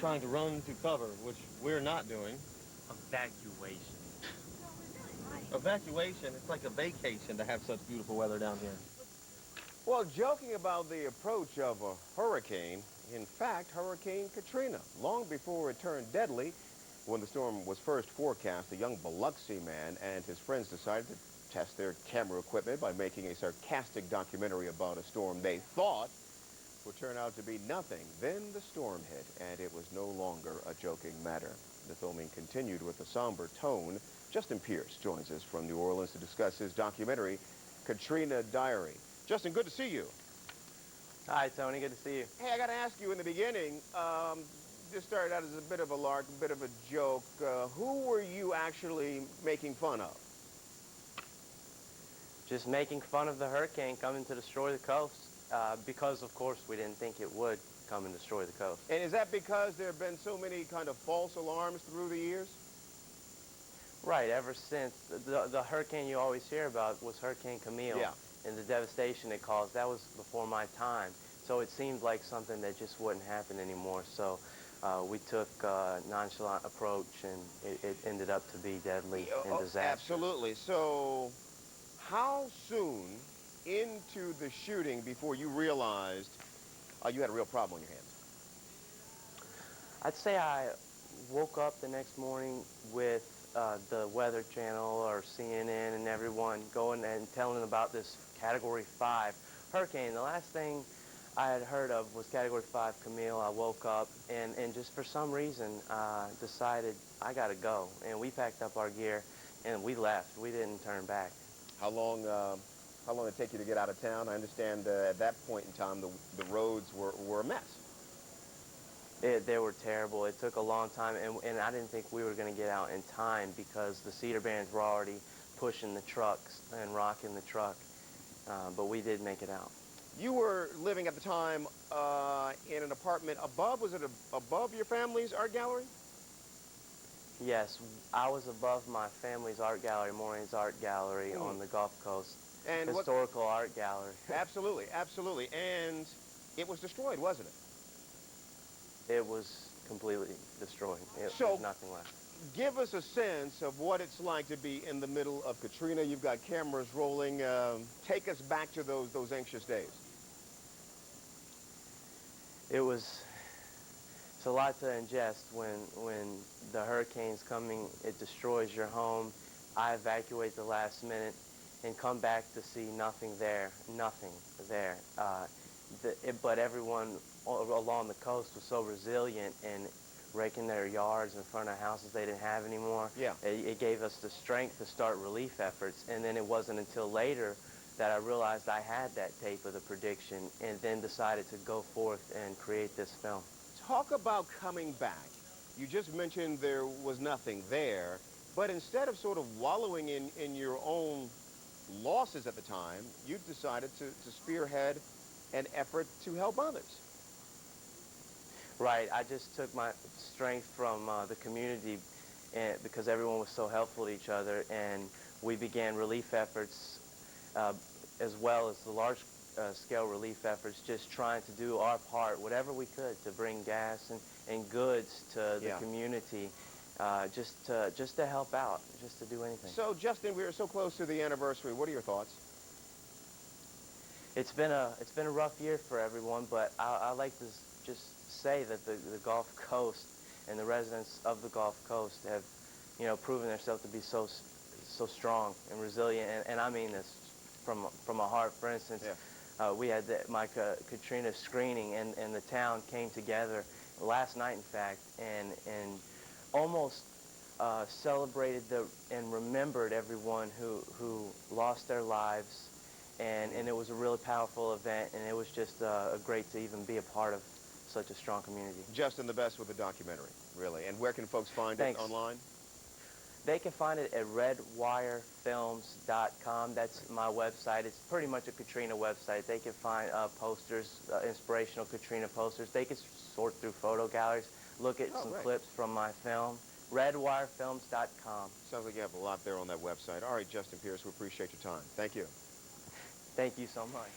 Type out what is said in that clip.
trying to run to cover, which we're not doing. Evacuation. Evacuation, it's like a vacation to have such beautiful weather down here. Well, joking about the approach of a hurricane, in fact, Hurricane Katrina, long before it turned deadly, when the storm was first forecast, a young Biloxi man and his friends decided to test their camera equipment by making a sarcastic documentary about a storm they thought would turn out to be nothing. Then the storm hit, and it was no longer a joking matter. The filming continued with a somber tone. Justin Pierce joins us from New Orleans to discuss his documentary, Katrina Diary. Justin, good to see you. Hi, Tony. Good to see you. Hey, I got to ask you in the beginning, this started out as a bit of a lark, a bit of a joke. Who were you actually making fun of? Just making fun of the hurricane coming to destroy the coast because, of course, we didn't think it would come and destroy the coast. And is that because there have been so many kind of false alarms through the years? Right, ever since. The hurricane you always hear about was Hurricane Camille. Yeah. And the devastation it caused. That was before my time. So it seemed like something that just wouldn't happen anymore. So we took a nonchalant approach, and it ended up to be deadly and disastrous. Absolutely. So how soon into the shooting before you realized you had a real problem on your hands? I'd say I woke up the next morning with the Weather Channel or CNN and everyone going and telling about this Category 5 hurricane. The last thing I had heard of was Category 5 Camille. I woke up and just for some reason decided I got to go. And we packed up our gear and we left. We didn't turn back. How long did it take you to get out of town? I understand at that point in time the roads were a mess. They were terrible. It took a long time, and I didn't think we were going to get out in time because the cedar bands were already pushing the trucks and rocking the truck, but we did make it out. You were living at the time in an apartment above, was it above your family's art gallery? Yes, I was above my family's art gallery, Maureen's Art Gallery on the Gulf Coast, and historical art gallery. Absolutely, absolutely. And it was destroyed, wasn't it? It was completely destroyed. There's nothing left. Give us a sense of what it's like to be in the middle of Katrina. You've got cameras rolling. Take us back to those anxious days. It's a lot to ingest when the hurricane's coming, it destroys your home. I evacuate the last minute and come back to see nothing there. But everyone along the coast was so resilient and raking their yards in front of houses they didn't have anymore. Yeah. It gave us the strength to start relief efforts. And then it wasn't until later that I realized I had that tape of the prediction and then decided to go forth and create this film. Talk about coming back. You just mentioned there was nothing there, but instead of sort of wallowing in your own losses at the time, you decided to spearhead an effort to help others. Right. I just took my strength from the community because everyone was so helpful to each other, and we began relief efforts as well as the large-scale relief efforts, just trying to do our part, whatever we could, to bring gas and goods to the community, just to help out, just to do anything. So, Justin, we are so close to the anniversary. What are your thoughts? It's been a rough year for everyone, but I like to just say that the Gulf Coast and the residents of the Gulf Coast have, proven themselves to be so strong and resilient, and I mean this from a heart. For instance, we had my Katrina screening, and the town came together last night, in fact, and almost celebrated and remembered everyone who lost their lives. And it was a really powerful event, and it was just great to even be a part of such a strong community. Justin, the best with the documentary, really. And where can folks find it online? They can find it at redwirefilms.com. That's my website. It's pretty much a Katrina website. They can find posters, inspirational Katrina posters. They can sort through photo galleries, look at some clips from my film. redwirefilms.com. Sounds like you have a lot there on that website. All right, Justin Pierce, we appreciate your time. Thank you. Thank you so much.